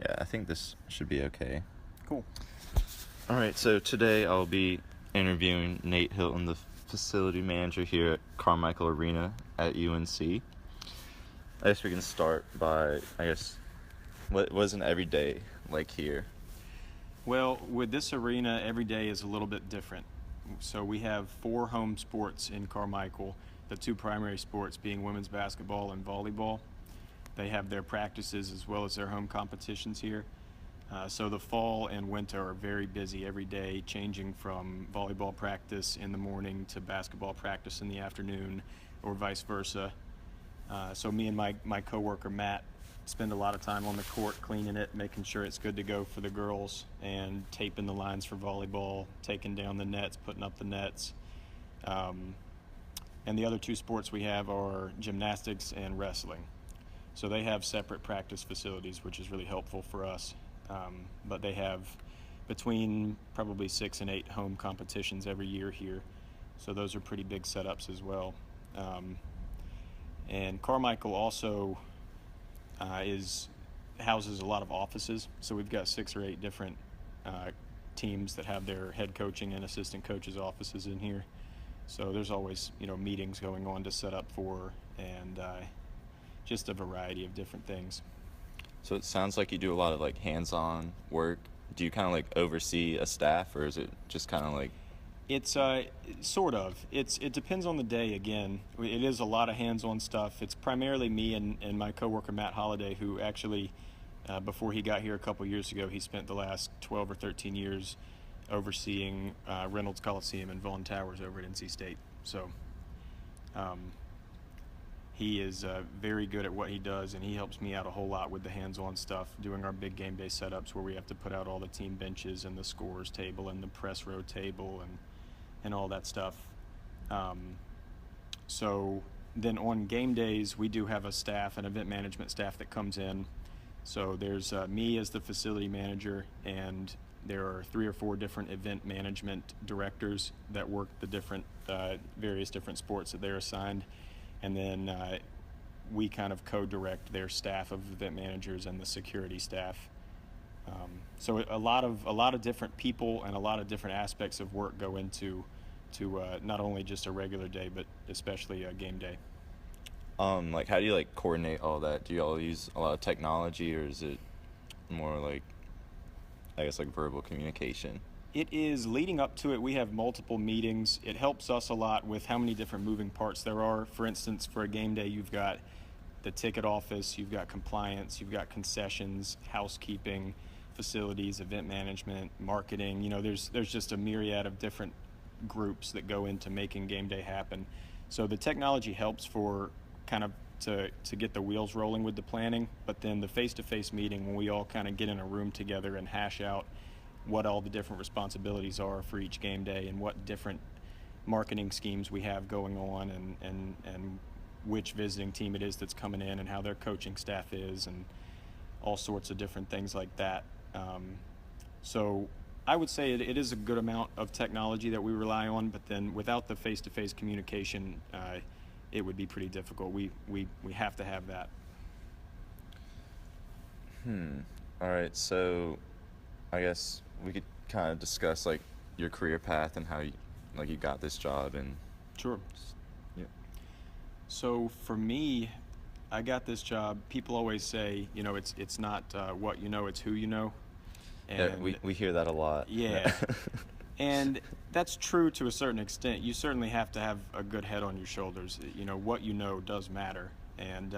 Yeah, I think this should be okay. Cool. All right, so today I'll be interviewing Nate Hilton, the facility manager here at Carmichael Arena at UNC. I guess we can start by, what was an everyday like here? Well, with this arena, every day is a little bit different. So we have 4 home sports in Carmichael, the 2 primary sports being women's basketball and volleyball. They have their practices as well as their home competitions here. So the fall and winter are very busy every day, changing from volleyball practice in the morning to basketball practice in the afternoon, or vice versa. So me and my coworker Matt spend a lot of time on the court cleaning it, making sure it's good to go for the girls, and taping the lines for volleyball, taking down the nets, putting up the nets. And the other 2 sports we have are gymnastics and wrestling. So they have separate practice facilities, which is really helpful for us. But they have between probably 6 and 8 home competitions every year here. So those are pretty big setups as well. And Carmichael also houses a lot of offices. So we've got 6 or 8 different teams that have their head coaching and assistant coaches' offices in here. So there's always meetings going on to set up for, and just a variety of different things. So it sounds like you do a lot of like hands-on work. Do you kind of like oversee a staff, or is it just kind of like? It's sort of. It depends on the day. Again, it is a lot of hands-on stuff. It's primarily me and my coworker Matt Holliday, who actually, before he got here a couple years ago, he spent the last 12 or 13 years overseeing Reynolds Coliseum and Vaughn Towers over at NC State. So he is very good at what he does, and he helps me out a whole lot with the hands-on stuff, doing our big game day setups where we have to put out all the team benches and the scores table and the press row table and all that stuff. So then on game days, we do have a staff, an event management staff that comes in. So there's me as the facility manager, and there are 3 or 4 different event management directors that work the different various different sports that they're assigned. And then we kind of co-direct their staff of event managers and the security staff. So a lot of different people and a lot of different aspects of work go into not only just a regular day, but especially a game day. Like how do you like coordinate all that? Do you all use a lot of technology, or is it more like, I guess, like verbal communication? It is leading up to it. We have multiple meetings. It helps us a lot with how many different moving parts there are. For instance, for a game day, you've got the ticket office, you've got compliance, you've got concessions, housekeeping, facilities, event management, marketing. There's just a myriad of different groups that go into making game day happen. So the technology helps for kind of to get the wheels rolling with the planning, but then the face-to-face meeting, when we all kind of get in a room together and hash out what all the different responsibilities are for each game day and what different marketing schemes we have going on, and which visiting team it is that's coming in, and how their coaching staff is, and all sorts of different things like that. So I would say it is a good amount of technology that we rely on, but then without the face-to-face communication, it would be pretty difficult. We have to have that. All right, so I guess we could kind of discuss like your career path and how you got this job. And Sure. yeah. So for me, I got this job. People always say, it's not what you know, it's who you know. And Yeah, we hear that a lot. Yeah. And that's true to a certain extent. You certainly have to have a good head on your shoulders. What you know does matter. And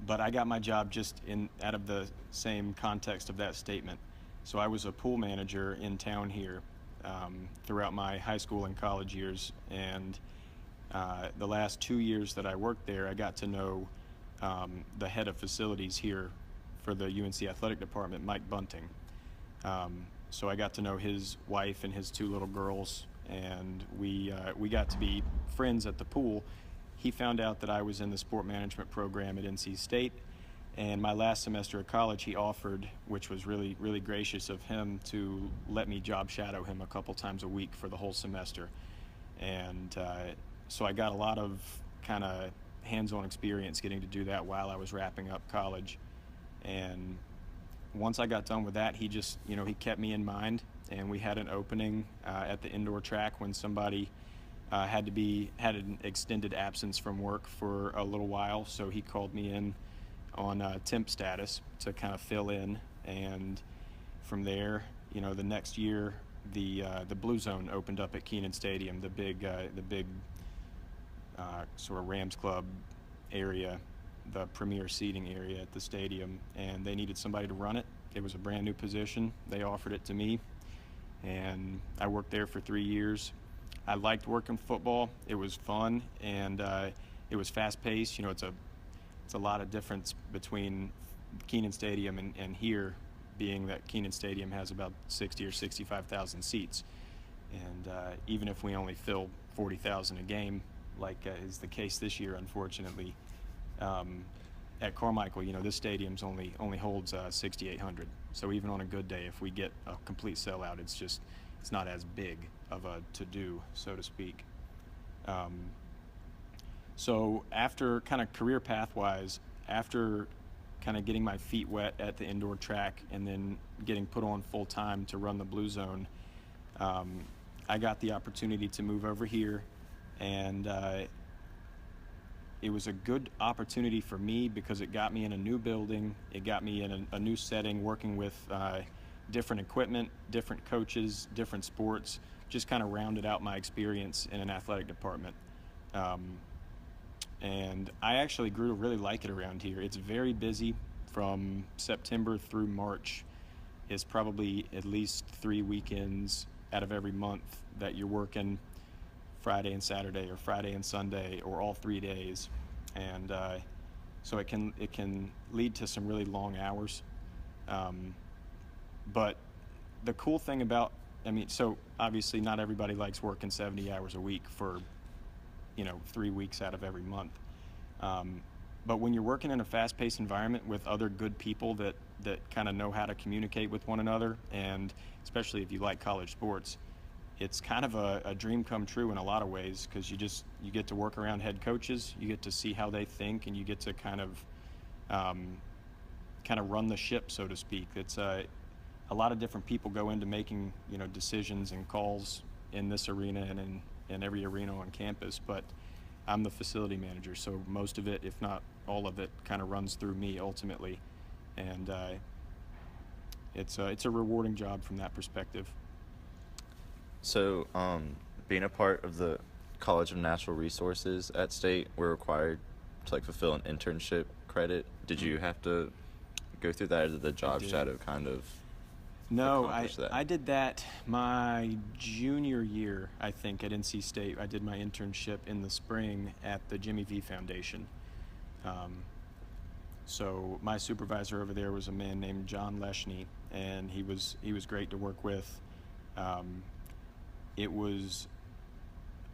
but I got my job just out of the same context of that statement. So I was a pool manager in town here throughout my high school and college years, and the last 2 years that I worked there, I got to know the head of facilities here for the UNC athletic department, Mike Bunting. So I got to know his wife and his 2 little girls, and we got to be friends at the pool. He found out that I was in the sport management program at NC State, and my last semester of college he offered, which was really, really gracious of him, to let me job shadow him a couple times a week for the whole semester. And so I got a lot of kind of hands-on experience getting to do that while I was wrapping up college. And once I got done with that, he just, he kept me in mind, and we had an opening at the indoor track when somebody had an extended absence from work for a little while, so he called me in on temp status to kind of fill in. And from there, the next year, the Blue Zone opened up at Kenan Stadium, the big sort of Rams Club area, the premier seating area at the stadium, and they needed somebody to run it. It was a brand new position. They offered it to me, and I worked there for 3 years. I liked working football. It was fun, and it was fast-paced. It's a lot of difference between Kenan Stadium and here, being that Kenan Stadium has about 60 or 65,000 seats, and even if we only fill 40,000 a game, like is the case this year, unfortunately, at Carmichael, this stadium's only holds 6,800. So even on a good day, if we get a complete sellout, it's not as big of a to-do, so to speak. So after kind of career path-wise, after kind of getting my feet wet at the indoor track and then getting put on full-time to run the Blue Zone, I got the opportunity to move over here, and it was a good opportunity for me because it got me in a new building. It got me in a new setting, working with different equipment, different coaches, different sports, just kind of rounded out my experience in an athletic department. And I actually grew to really like it around here. It's very busy. From September through March is probably at least 3 weekends out of every month that you're working Friday and Saturday, or Friday and Sunday, or all 3 days. And so it can lead to some really long hours. But the cool thing about, so obviously not everybody likes working 70 hours a week for 3 weeks out of every month. But when you're working in a fast-paced environment with other good people that kind of know how to communicate with one another, and especially if you like college sports, it's kind of a dream come true in a lot of ways, because you get to work around head coaches, you get to see how they think, and you get to kind of run the ship, so to speak. It's a lot of different people go into making decisions and calls in this arena and in every arena on campus, but I'm the facility manager, so most of it, if not all of it, kind of runs through me ultimately, and it's a rewarding job from that perspective. So, being a part of the College of Natural Resources at State, we're required to fulfill an internship credit. Did you have to go through that, or did the job shadow kind of No, accomplish that? I did that my junior year, I think, at NC State. I did my internship in the spring at the Jimmy V Foundation. So my supervisor over there was a man named John Leshney, and he was great to work with. It was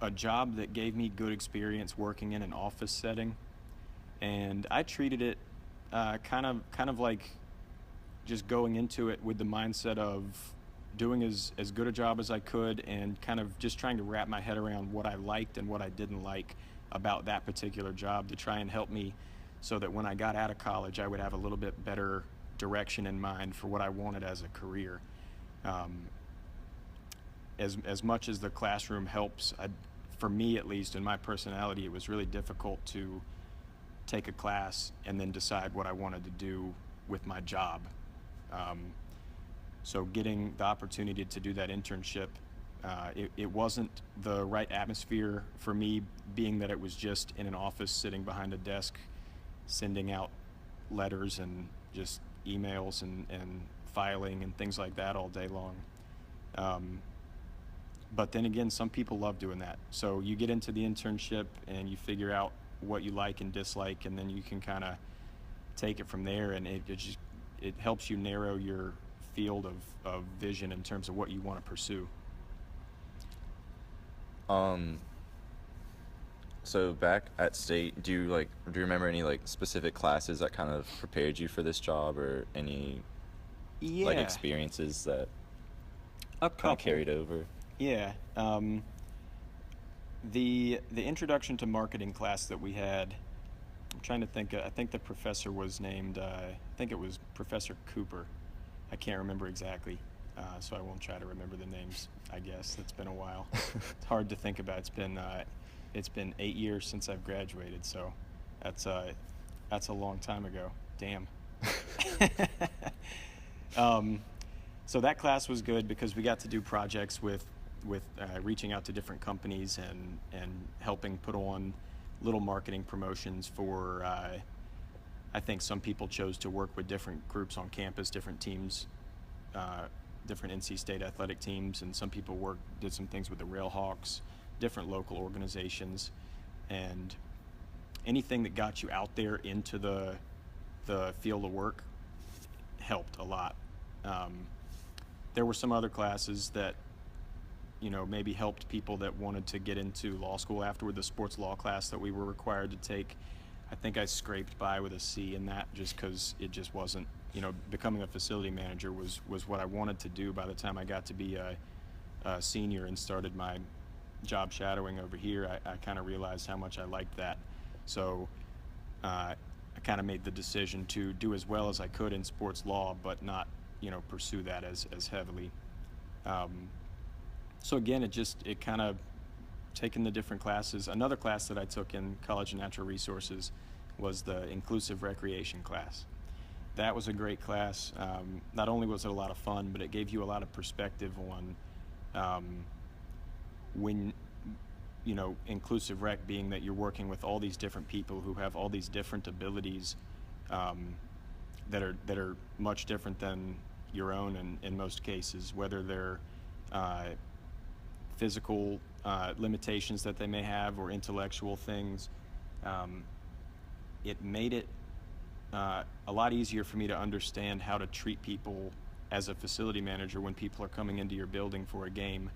a job that gave me good experience working in an office setting, and I treated it kind of like just going into it with the mindset of doing as good a job as I could, and kind of just trying to wrap my head around what I liked and what I didn't like about that particular job, to try and help me so that when I got out of college, I would have a little bit better direction in mind for what I wanted as a career. As much as the classroom helps, for me at least, in my personality, it was really difficult to take a class and then decide what I wanted to do with my job. So getting the opportunity to do that internship, it wasn't the right atmosphere for me, being that it was just in an office sitting behind a desk sending out letters and just emails and filing and things like that all day long. But then again, some people love doing that. So you get into the internship and you figure out what you like and dislike, and then you can kind of take it from there, and it helps you narrow your field of vision in terms of what you want to pursue. So back at State, do you remember any specific classes that kind of prepared you for this job, or any experiences that kind of carried over? Yeah. The introduction to marketing class that we had, I'm trying to think, I think the professor was named, I think it was Professor Cooper. I can't remember exactly, so I won't try to remember the names. I guess it's been a while. It's hard to think about. It's been 8 years since I've graduated, so that's a long time ago. Damn. So that class was good because we got to do projects with reaching out to different companies and helping put on little marketing promotions for. I think some people chose to work with different groups on campus, different teams, different NC State athletic teams, and some people did some things with the Railhawks, different local organizations, and anything that got you out there into the field of work helped a lot. There were some other classes that, maybe helped people that wanted to get into law school afterward. The sports law class that we were required to take, I think I scraped by with a C in that just because it just wasn't, becoming a facility manager was what I wanted to do by the time I got to be a senior and started my job shadowing over here. I kind of realized how much I liked that. So I kind of made the decision to do as well as I could in sports law, but not, pursue that as heavily. So again, it kind of taking the different classes. Another class that I took in College of Natural Resources was the Inclusive Recreation class. That was a great class. Not only was it a lot of fun, but it gave you a lot of perspective on when, inclusive rec being that you're working with all these different people who have all these different abilities that are much different than your own in most cases, whether they're physical limitations that they may have or intellectual things. It made it a lot easier for me to understand how to treat people as a facility manager when people are coming into your building for a game,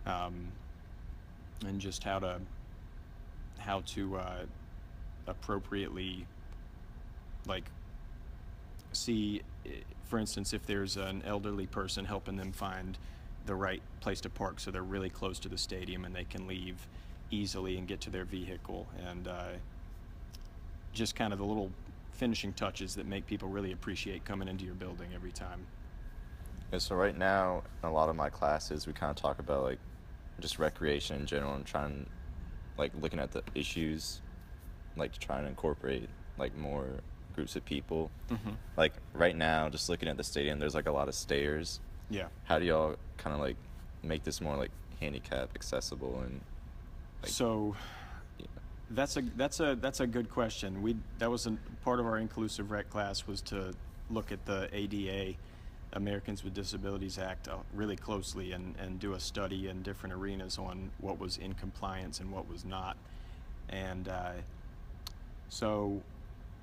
and just how to appropriately, see, for instance, if there's an elderly person, helping them find the right place to park so they're really close to the stadium and they can leave easily and get to their vehicle, and just kind of the little finishing touches that make people really appreciate coming into your building every time. Yeah, so right now, in a lot of my classes, we kind of talk about just recreation in general and trying, looking at the issues, to try and incorporate more groups of people. Mm-hmm. Right now, just looking at the stadium, there's a lot of stairs. Yeah. How do y'all kind of make this more handicap accessible and so yeah. That's a good question. That was part of our inclusive rec class, was to look at the ADA, Americans with Disabilities Act, really closely and do a study in different arenas on what was in compliance and what was not. And so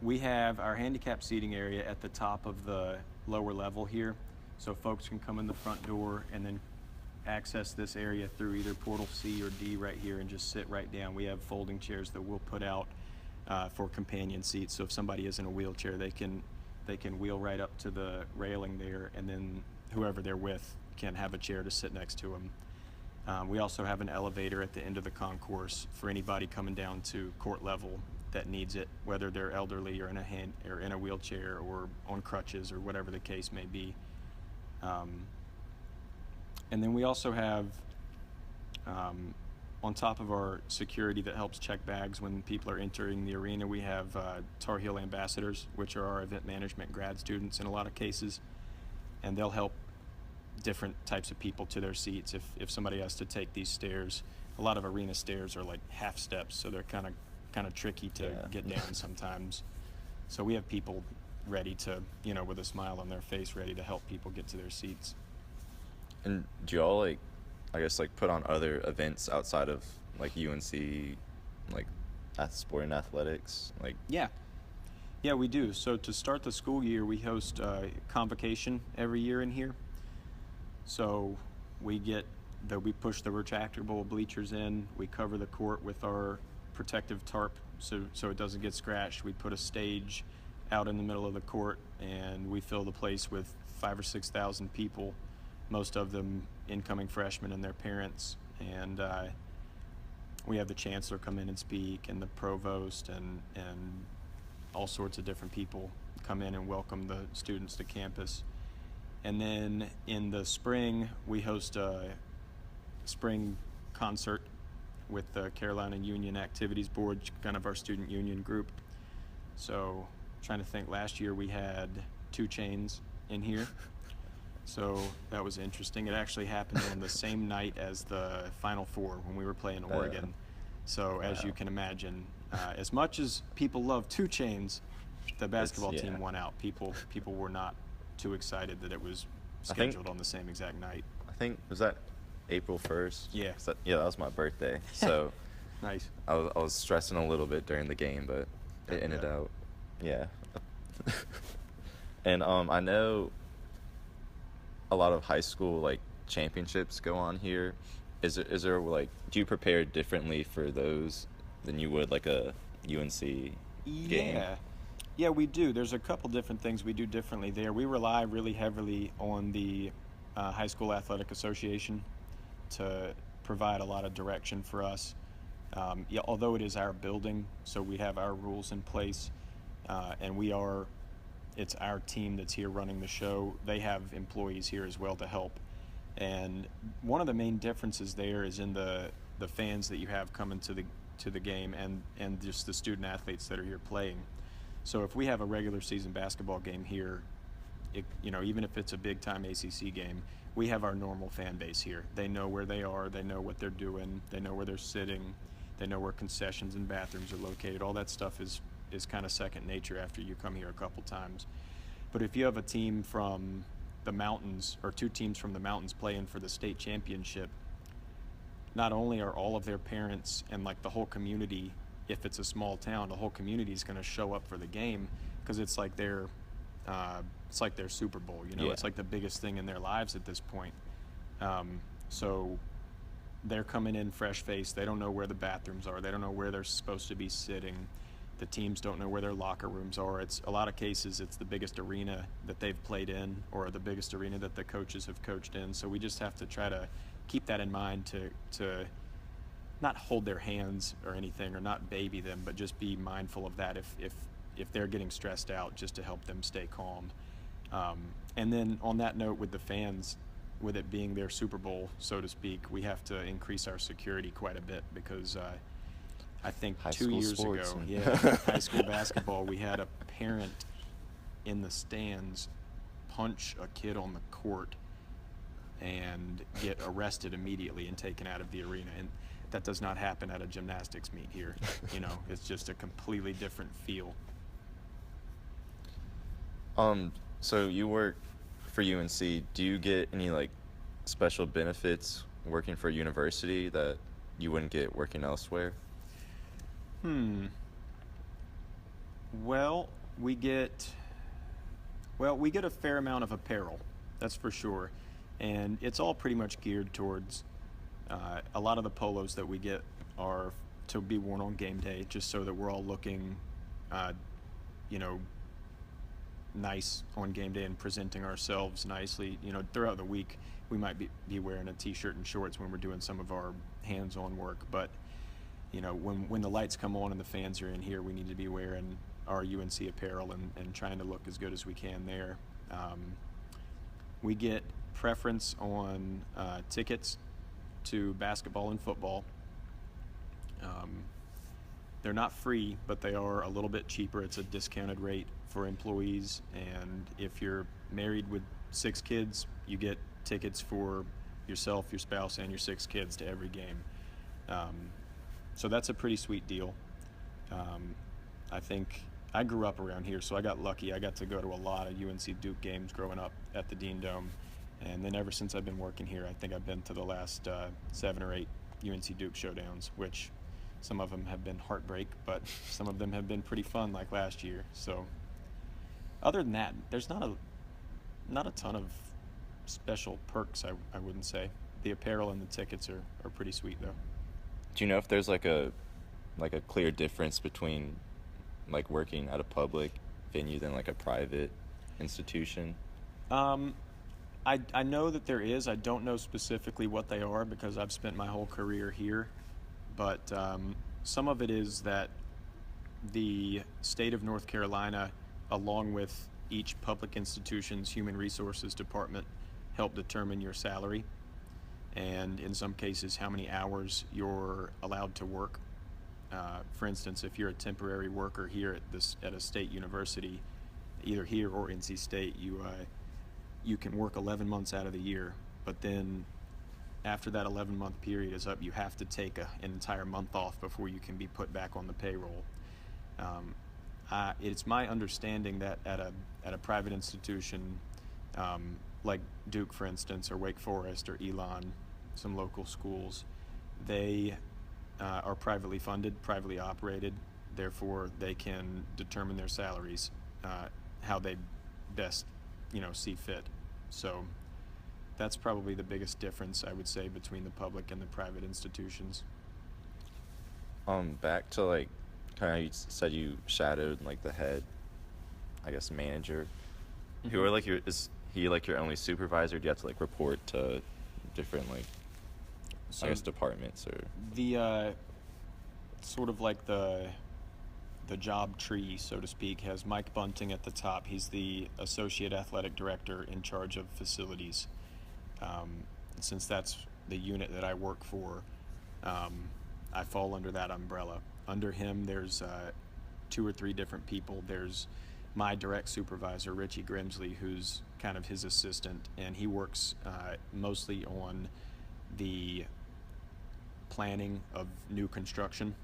we have our handicap seating area at the top of the lower level here, so folks can come in the front door and then access this area through either portal C or D right here and just sit right down. We have folding chairs that we'll put out for companion seats, so if somebody is in a wheelchair, they can wheel right up to the railing there, and then whoever they're with can have a chair to sit next to them. We also have an elevator at the end of the concourse for anybody coming down to court level that needs it, whether they're elderly or in a wheelchair or on crutches or whatever the case may be. And then we also have, on top of our security that helps check bags when people are entering the arena, we have Tar Heel ambassadors, which are our event management grad students in a lot of cases, and they'll help different types of people to their seats. If somebody has to take these stairs, a lot of arena stairs are half steps, so they're kind of tricky to get down sometimes. So we have people ready to, with a smile on their face, ready to help people get to their seats. And do y'all I guess put on other events outside of UNC, sporting athletics? Yeah, we do. So to start the school year, we host convocation every year in here. So we push the retractable bleachers in. We cover the court with our protective tarp so it doesn't get scratched. We put a stage out in the middle of the court, and we fill the place with 5,000 or 6,000 people, most of them incoming freshmen and their parents. And we have the chancellor come in and speak, and the provost, and all sorts of different people come in and welcome the students to campus. And then in the spring, we host a spring concert with the Carolina Union Activities Board, kind of our student union group. So trying to think, last year we had 2 Chainz in here. So that was interesting. It actually happened on the same night as the Final Four when we were playing Oregon. So as you can imagine, as much as people love 2 Chainz, the basketball team won out. People were not too excited that it was scheduled on the same exact night. I think, was that April 1st? Yeah. That was my birthday. So Nice. I was stressing a little bit during the game, but it ended out, And I know a lot of high school like championships go on here. Is there like, do you prepare differently for those than you would like a UNC game? Yeah, we do. There's a couple different things we do differently there. We rely really heavily on the High School Athletic Association to provide a lot of direction for us. Although it is our building, so we have our rules in place, and it's our team that's here running the show. They have employees here as well to help. And one of the main differences there is in the fans that you have coming to the game and just the student athletes that are here playing. So if we have a regular season basketball game here, even if it's a big time ACC game, we have our normal fan base here. They know where they are, they know what they're doing, they know where they're sitting, they know where concessions and bathrooms are located. All that stuff is kind of second nature after you come here a couple times. But if you have a team from the mountains or 2 teams from the mountains playing for the state championship, not only are all of their parents and like the whole community, if it's a small town, the whole community is going to show up for the game because it's like their Super Bowl. It's like the biggest thing in their lives at this point. So they're coming in fresh-faced. They don't know where the bathrooms are. They don't know where they're supposed to be sitting. The teams don't know where their locker rooms are. It's a lot of cases it's the biggest arena that they've played in or the biggest arena that the coaches have coached in. So we just have to try to keep that in mind to not hold their hands or anything or not baby them, but just be mindful of that if they're getting stressed out, just to help them stay calm. And then on that note with the fans, with it being their Super Bowl, so to speak, we have to increase our security quite a bit because I think 2 years ago, high school basketball, we had a parent in the stands punch a kid on the court and get arrested immediately and taken out of the arena. And that does not happen at a gymnastics meet here. It's just a completely different feel. So you work for UNC. Do you get any like special benefits working for a university that you wouldn't get working elsewhere? Well, we get a fair amount of apparel, that's for sure. And it's all pretty much geared towards a lot of the polos that we get are to be worn on game day, just so that we're all looking, nice on game day and presenting ourselves nicely. Throughout the week, we might be wearing a t-shirt and shorts when we're doing some of our hands-on work. But, when the lights come on and the fans are in here, we need to be wearing our UNC apparel and trying to look as good as we can there. We get preference on tickets to basketball and football. They're not free, but they are a little bit cheaper. It's a discounted rate for employees, and if you're married with 6 kids, you get tickets for yourself, your spouse, and your 6 kids to every game. So that's a pretty sweet deal. I think I grew up around here, so I got lucky. I got to go to a lot of UNC Duke games growing up at the Dean Dome. And then ever since I've been working here, I think I've been to the last 7 or 8 UNC Duke showdowns, which some of them have been heartbreak, but some of them have been pretty fun, like last year. So other than that, there's not a ton of special perks, I wouldn't say. The apparel and the tickets are pretty sweet, though. Do you know if there's like a clear difference between like working at a public venue than like a private institution? I know that there is. I don't know specifically what they are because I've spent my whole career here. But some of it is that the state of North Carolina, along with each public institution's human resources department help determine your salary, and in some cases how many hours you're allowed to work. For instance, if you're a temporary worker here at a state university, either here or NC State, you can work 11 months out of the year, but then after that 11-month period is up, you have to take an entire month off before you can be put back on the payroll. It's my understanding that at a private institution, like Duke, for instance, or Wake Forest, or Elon, some local schools, they are privately funded, privately operated. Therefore, they can determine their salaries how they best, see fit. So that's probably the biggest difference, I would say, between the public and the private institutions. Back to like kind of you said you shadowed like the head, I guess, manager. Who are like is he like your only supervisor? Do you have to like report to different like I guess departments or the sort of like the job tree, so to speak, has Mike Bunting at the top. He's the associate athletic director in charge of facilities. Since that's the unit that I work for, I fall under that umbrella. Under him, there's 2 or 3 different people. There's my direct supervisor, Richie Grimsley, who's kind of his assistant, and he works mostly on the planning of new construction.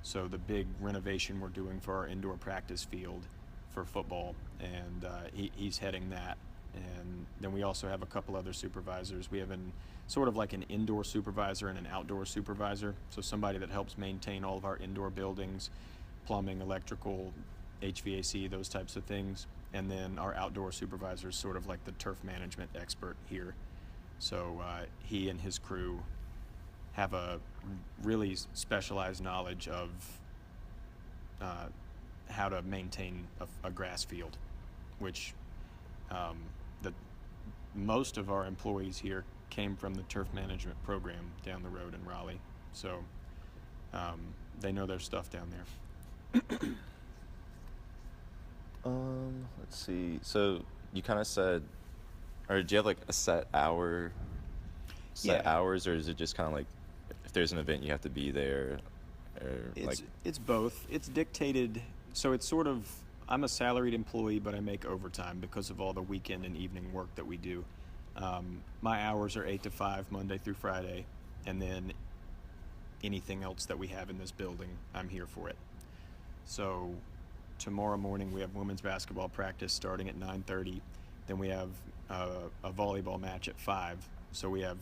So the big renovation we're doing for our indoor practice field for football, and he's heading that. And then we also have a couple other supervisors. We have sort of like an indoor supervisor and an outdoor supervisor. So somebody that helps maintain all of our indoor buildings, plumbing, electrical, HVAC, those types of things. And then our outdoor supervisor is sort of like the turf management expert here. So he and his crew have a really specialized knowledge of how to maintain a grass field, which most of our employees here came from the turf management program down the road in Raleigh. So they know their stuff down there. Let's see. So you kind of said, or do you have like a set hours, or is it just kind of like if there's an event you have to be there? Or it's both. It's dictated. So it's sort of, I'm a salaried employee, but I make overtime because of all the weekend and evening work that we do. My hours are 8 to 5, Monday through Friday, and then anything else that we have in this building, I'm here for it. So tomorrow morning we have women's basketball practice starting at 9:30. Then we have a volleyball match at 5. So we have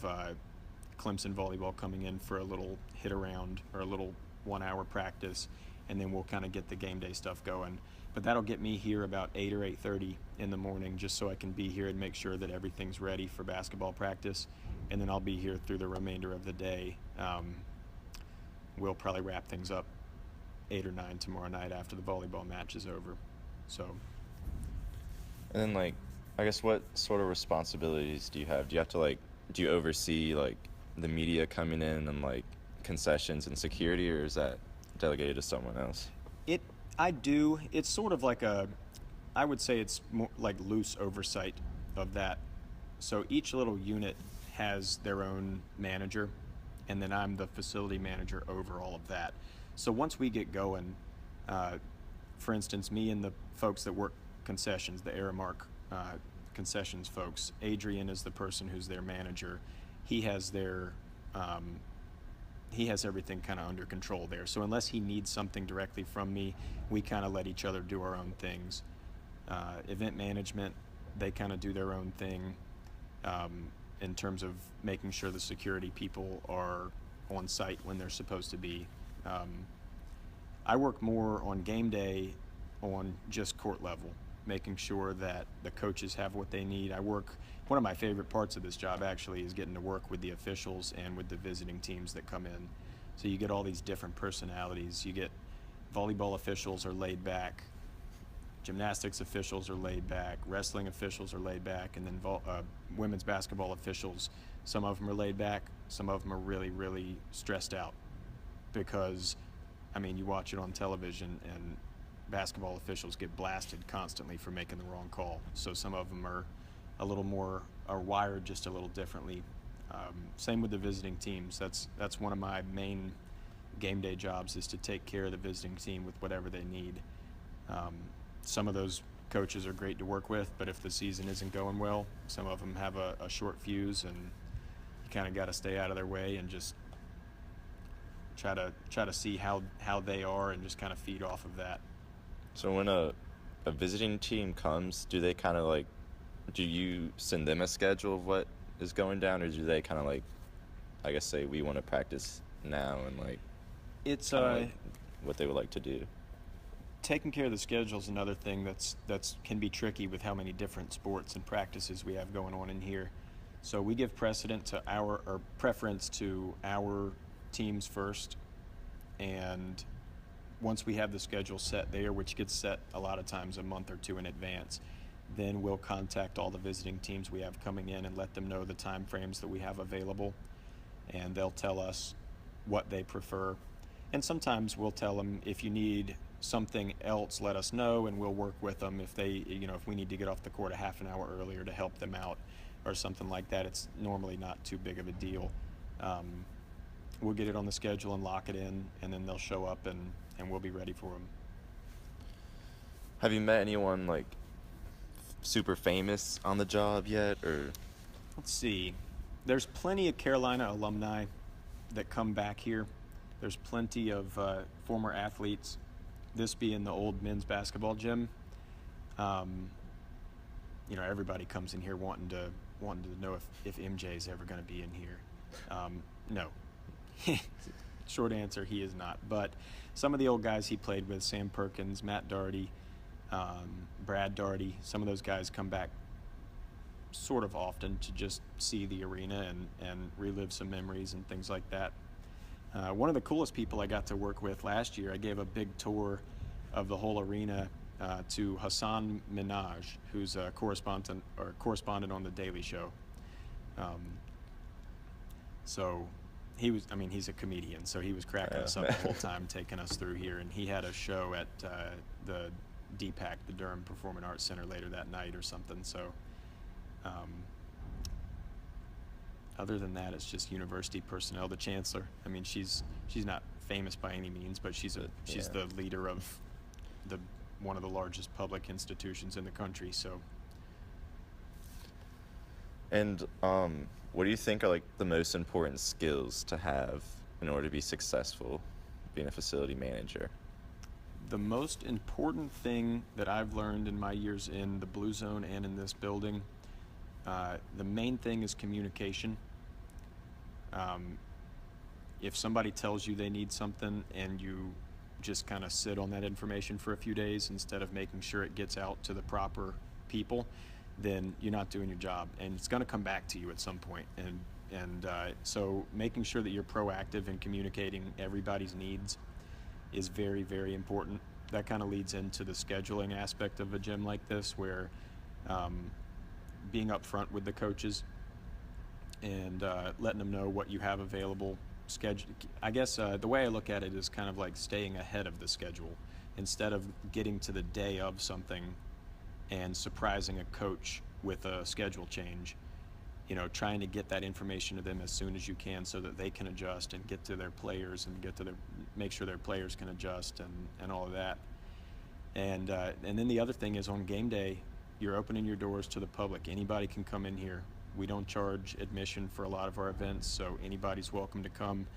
Clemson volleyball coming in for a little hit around or a little 1-hour practice, and then we'll kind of get the game day stuff going. But that'll get me here about 8 or 8:30 in the morning, just so I can be here and make sure that everything's ready for basketball practice. And then I'll be here through the remainder of the day. We'll probably wrap things up 8 or 9 tomorrow night after the volleyball match is over. So. And then like, I guess what sort of responsibilities do you have? Do you have to like, do you oversee like the media coming in and like concessions and security, or is that delegated to someone else? I do. It's sort of like I would say it's more like loose oversight of that. So each little unit has their own manager, and then I'm the facility manager over all of that. So once we get going, for instance, me and the folks that work concessions, the Aramark concessions folks, Adrian is the person who's their manager. He has everything kind of under control there. So unless he needs something directly from me, we kind of let each other do our own things. Event management, they kind of do their own thing in terms of making sure the security people are on site when they're supposed to be. I work more on game day on just court level, making sure that the coaches have what they need. One of my favorite parts of this job actually is getting to work with the officials and with the visiting teams that come in. So you get all these different personalities. You get volleyball officials are laid back, gymnastics officials are laid back, wrestling officials are laid back, and then women's basketball officials, some of them are laid back, some of them are really, really stressed out because, I mean, you watch it on television and basketball officials get blasted constantly for making the wrong call. So some of them are wired just a little differently. Same with the visiting teams. That's one of my main game day jobs, is to take care of the visiting team with whatever they need. Some of those coaches are great to work with, but if the season isn't going well, some of them have a short fuse, and you kind of got to stay out of their way and just try to see how they are and just kind of feed off of that. So when a visiting team comes, do they kind of like, do you send them a schedule of what is going down, or do they kind of like, I guess, say we want to practice now, and like it's like what they would like to do? Taking care of the schedule is another thing that's can be tricky with how many different sports and practices we have going on in here. So we give preference to our teams first, and once we have the schedule set there, which gets set a lot of times a month or two in advance, then we'll contact all the visiting teams we have coming in and let them know the time frames that we have available, and they'll tell us what they prefer. And sometimes we'll tell them, if you need something else, let us know, and we'll work with them. If we need to get off the court a half an hour earlier to help them out or something like that, it's normally not too big of a deal. We'll get it on the schedule and lock it in, and then they'll show up, and we'll be ready for them. Have you met anyone like super famous on the job yet, or? Let's see. There's plenty of Carolina alumni that come back here. There's plenty of former athletes. This being the old men's basketball gym, everybody comes in here wanting to know if MJ is ever going to be in here. No. Short answer, he is not. But some of the old guys he played with, Sam Perkins, Matt Daugherty, Brad Daugherty, some of those guys come back sort of often to just see the arena and relive some memories and things like that. One of the coolest people I got to work with last year, I gave a big tour of the whole arena to Hassan Minhaj, who's a correspondent on The Daily Show. So he's a comedian, so he was cracking us up the whole time taking us through here, and he had a show at the DPAC, the Durham Performing Arts Center, later that night or something. So other than that, it's just university personnel. The chancellor, she's not famous by any means, but she's the leader of one of the largest public institutions in the country. So. And what do you think are like the most important skills to have in order to be successful being a facility manager? The most important thing that I've learned in my years in the Blue Zone and in this building, the main thing is communication. If somebody tells you they need something and you just kind of sit on that information for a few days instead of making sure it gets out to the proper people, then you're not doing your job, and it's going to come back to you at some point. So making sure that you're proactive in communicating everybody's needs is very, very important. That kind of leads into the scheduling aspect of a gym like this, where being upfront with the coaches and letting them know what you have available. I guess the way I look at it is kind of like staying ahead of the schedule, instead of getting to the day of something and surprising a coach with a schedule change. Trying to get that information to them as soon as you can so that they can adjust and get to their players and make sure their players can adjust and all of that. And then the other thing is, on game day, you're opening your doors to the public. Anybody can come in here. We don't charge admission for a lot of our events, so anybody's welcome to come.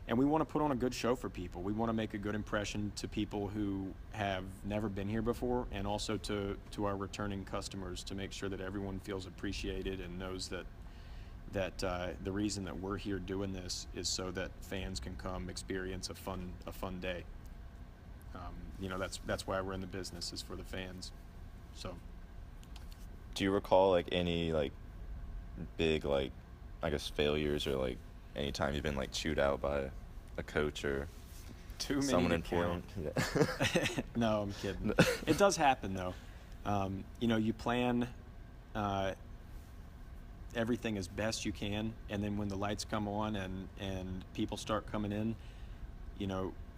And we want to put on a good show for people. We want to make a good impression to people who have never been here before, and also to our returning customers, to make sure that everyone feels appreciated and knows that the reason that we're here doing this is so that fans can come experience a fun day. That's why we're in the business, is for the fans. So. Do you recall like any like big like, I guess, failures, or like any time you've been like chewed out by a coach or too many someone important? Yeah. No, I'm kidding. It does happen though. You plan everything as best you can, and then when the lights come on and people start coming in,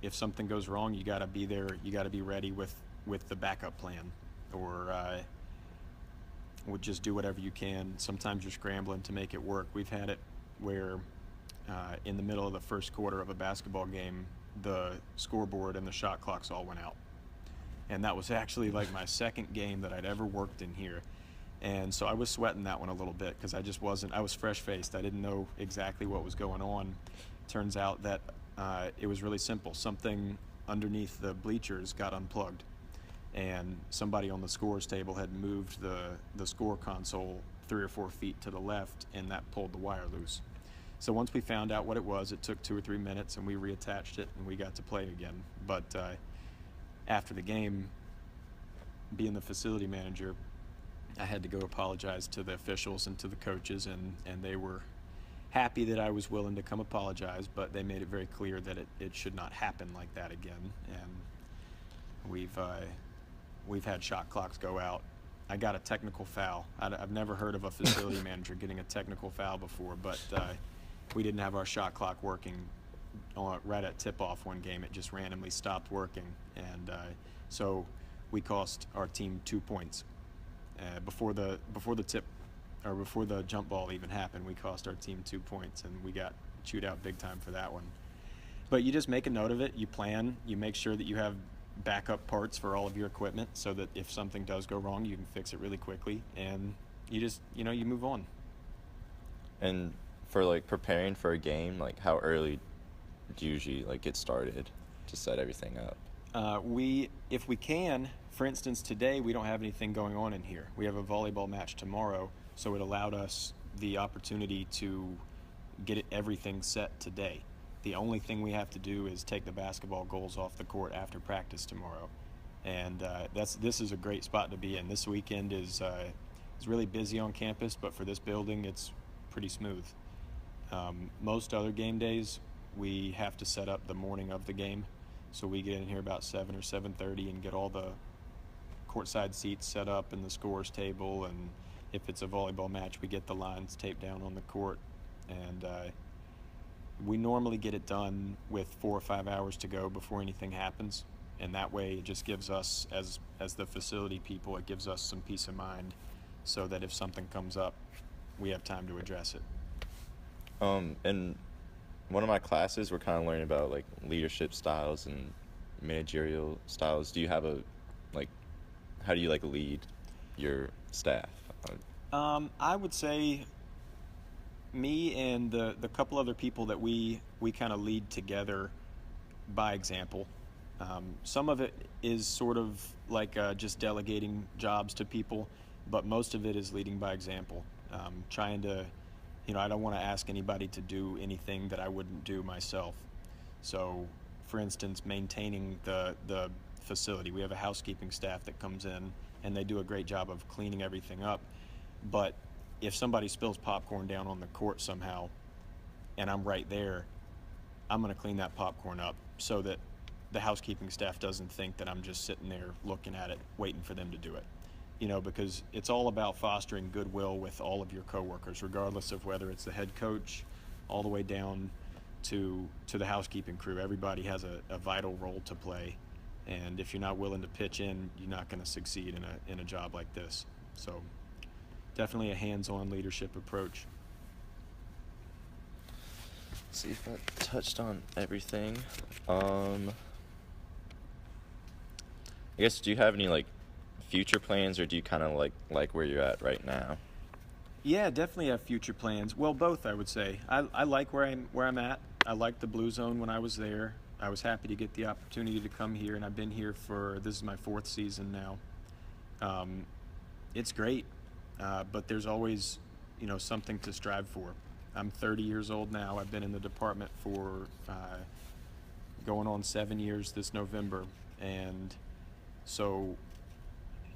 if something goes wrong, you got to be there. You got to be ready with with the backup plan, or would just do whatever you can. Sometimes you're scrambling to make it work. We've had it where in the middle of the first quarter of a basketball game, the scoreboard and the shot clocks all went out. And that was actually like my second game that I'd ever worked in here. And so I was sweating that one a little bit because I was fresh-faced. I didn't know exactly what was going on. Turns out that it was really simple. Something underneath the bleachers got unplugged, and somebody on the scores table had moved the score console 3 or 4 feet to the left, and that pulled the wire loose. So once we found out what it was, it took 2 or 3 minutes, and we reattached it, and we got to play again. But after the game, being the facility manager, I had to go apologize to the officials and to the coaches, and they were happy that I was willing to come apologize, but they made it very clear that it should not happen like that again. And we've had shot clocks go out. I got a technical foul. I've never heard of a facility manager getting a technical foul before, but we didn't have our shot clock working right at tip-off one game. It just randomly stopped working, and so we cost our team 2 points. Before the jump ball even happened, we cost our team 2 points, and we got chewed out big time for that one. But you just make a note of it. You plan. You make sure that you have backup parts for all of your equipment, so that if something does go wrong, you can fix it really quickly, and you just you move on. And for like preparing for a game, like how early do you usually like get started to set everything up? If we can, for instance, today we don't have anything going on in here. We have a volleyball match tomorrow, so it allowed us the opportunity to get everything set today. The only thing we have to do is take the basketball goals off the court after practice tomorrow, and this is a great spot to be in. This weekend is really busy on campus, but for this building, it's pretty smooth. Most other game days, we have to set up the morning of the game. So we get in here about 7 or 7:30 and get all the courtside seats set up and the scores table. And if it's a volleyball match, we get the lines taped down on the court. And we normally get it done with 4 or 5 hours to go before anything happens. And that way it just gives us, as the facility people, it gives us some peace of mind so that if something comes up, we have time to address it. In one of my classes, we're kind of learning about like leadership styles and managerial styles. Do you have how do you like lead your staff? I would say me and the couple other people that we kind of lead together by example. Some of it is sort of like just delegating jobs to people, but most of it is leading by example. Trying to, I don't want to ask anybody to do anything that I wouldn't do myself. So, for instance, maintaining the facility. We have a housekeeping staff that comes in, and they do a great job of cleaning everything up. But if somebody spills popcorn down on the court somehow, and I'm right there, I'm going to clean that popcorn up so that the housekeeping staff doesn't think that I'm just sitting there looking at it, waiting for them to do it. Because it's all about fostering goodwill with all of your coworkers, regardless of whether it's the head coach all the way down to the housekeeping crew. Everybody has a vital role to play, and if you're not willing to pitch in, you're not going to succeed in a job like this. So definitely a hands-on leadership approach. Let's see if I touched on everything. I guess, do you have any future plans, or do you kind of like where you're at right now? Yeah, definitely have future plans. Well, both, I would say. I like where I'm at. I liked the Blue Zone when I was there. I was happy to get the opportunity to come here, and I've been here this is my 4th season now. It's great, but there's always, something to strive for. I'm 30 years old now. I've been in the department for going on 7 years this November, and so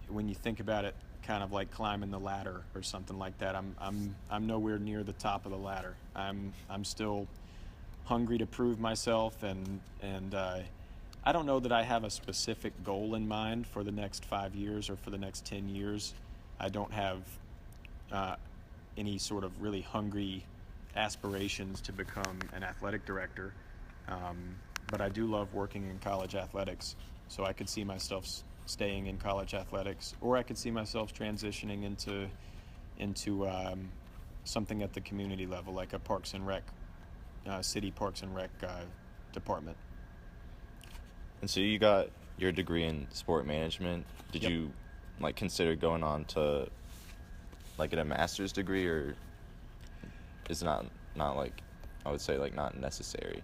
when you think about it, kind of like climbing the ladder or something like that, I'm nowhere near the top of the ladder. I'm still hungry to prove myself, and I don't know that I have a specific goal in mind for the next 5 years or for the next 10 years. I don't have any sort of really hungry aspirations to become an athletic director, but I do love working in college athletics, so I could see myself staying in college athletics, or I could see myself transitioning into something at the community level, like a Parks and Rec, city Parks and Rec department. And so you got your degree in sport management. Did Yep. you like consider going on to like get a master's degree, or is not like, I would say, like not necessary?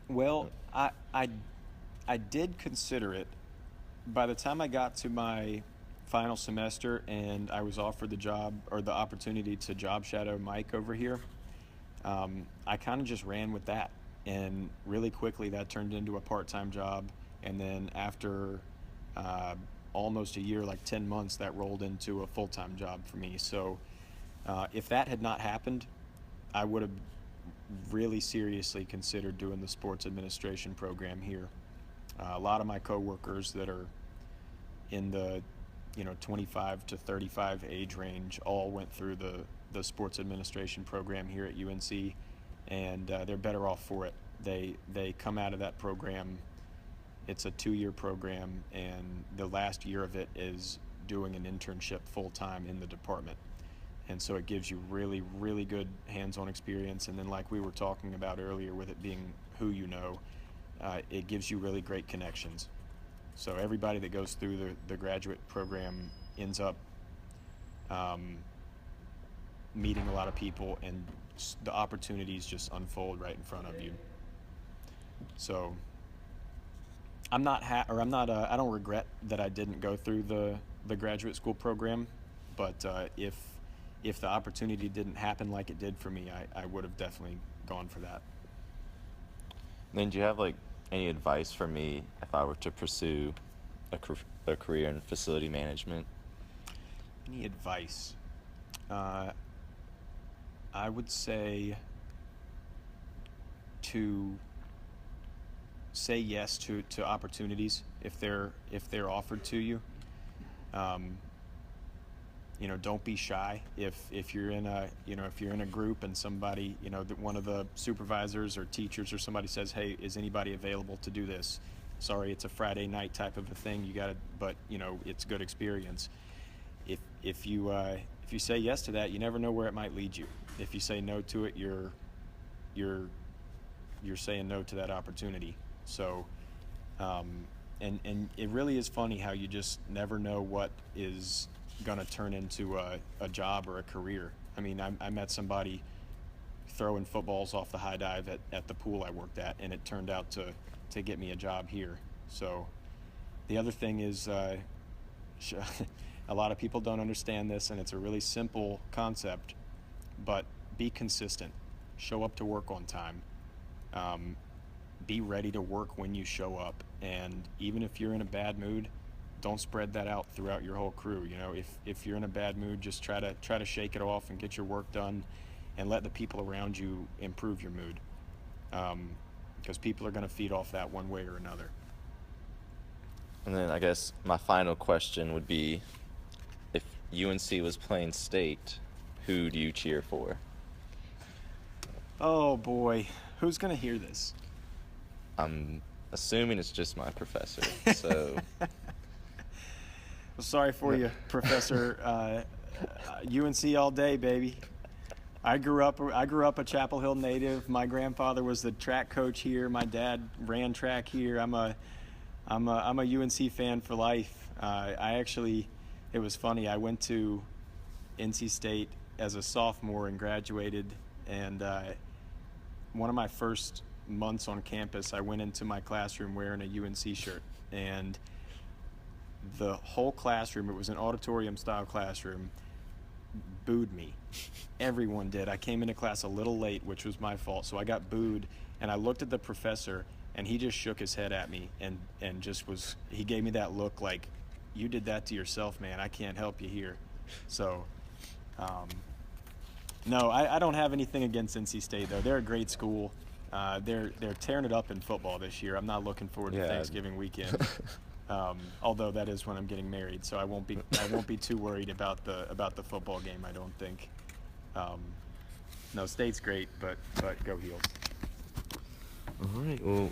Well, I did consider it. By the time I got to my final semester and I was offered the job or the opportunity to job shadow Mike over here, I kind of just ran with that. And really quickly that turned into a part-time job. And then after almost a year, like 10 months, that rolled into a full-time job for me. So if that had not happened, I would have really seriously considered doing the sports administration program here. A lot of my coworkers that are in the 25 to 35 age range all went through the sports administration program here at UNC, and they're better off for it. They come out of that program. It's a 2-year program, and the last year of it is doing an internship full-time in the department. And so it gives you really, really good hands-on experience. And then like we were talking about earlier with it being who you know, it gives you really great connections. So everybody that goes through the graduate program ends up meeting a lot of people, and the opportunities just unfold right in front of you. So I don't regret that I didn't go through the graduate school program, but if the opportunity didn't happen like it did for me, I would have definitely gone for that. Then do you have like any advice for me if I were to pursue a career in facility management? Any advice? I would say to say yes to opportunities if they're offered to you. Don't be shy. If you're in a group and somebody, one of the supervisors or teachers or somebody says, "Hey, is anybody available to do this?" Sorry, it's a Friday night type of a thing. But it's good experience. If you say yes to that, you never know where it might lead you. If you say no to it, you're saying no to that opportunity. So, and it really is funny how you just never know what is going to turn into a job or a career. I mean, I met somebody throwing footballs off the high dive at the pool I worked at, and it turned out to get me a job here. So the other thing is a lot of people don't understand this, and it's a really simple concept, but be consistent. Show up to work on time. Be ready to work when you show up, and even if you're in a bad mood, don't spread that out throughout your whole crew. If you're in a bad mood, just try to shake it off and get your work done, and let the people around you improve your mood, because people are going to feed off that one way or another. And then I guess my final question would be, if UNC was playing state, who do you cheer for? Oh boy, who's going to hear this? I'm assuming it's just my professor, so... Well, sorry for you, Professor. UNC all day, baby. I grew up a Chapel Hill native. My grandfather was the track coach here. My dad ran track here. I'm a UNC fan for life. It was funny. I went to NC State as a sophomore and graduated, and one of my first months on campus, I went into my classroom wearing a UNC shirt, and the whole classroom, it was an auditorium style classroom, booed me. Everyone did. I came into class a little late, which was my fault, so I got booed, and I looked at the professor, and he just shook his head at me and he gave me that look like, "You did that to yourself, man. I can't help you here." So no, I don't have anything against NC State, though. They're a great school. They're tearing it up in football this year. I'm not looking forward to Thanksgiving weekend. Although that is when I'm getting married, so I won't be too worried about the football game, I don't think. No, State's great, but go Heels. All right. Well,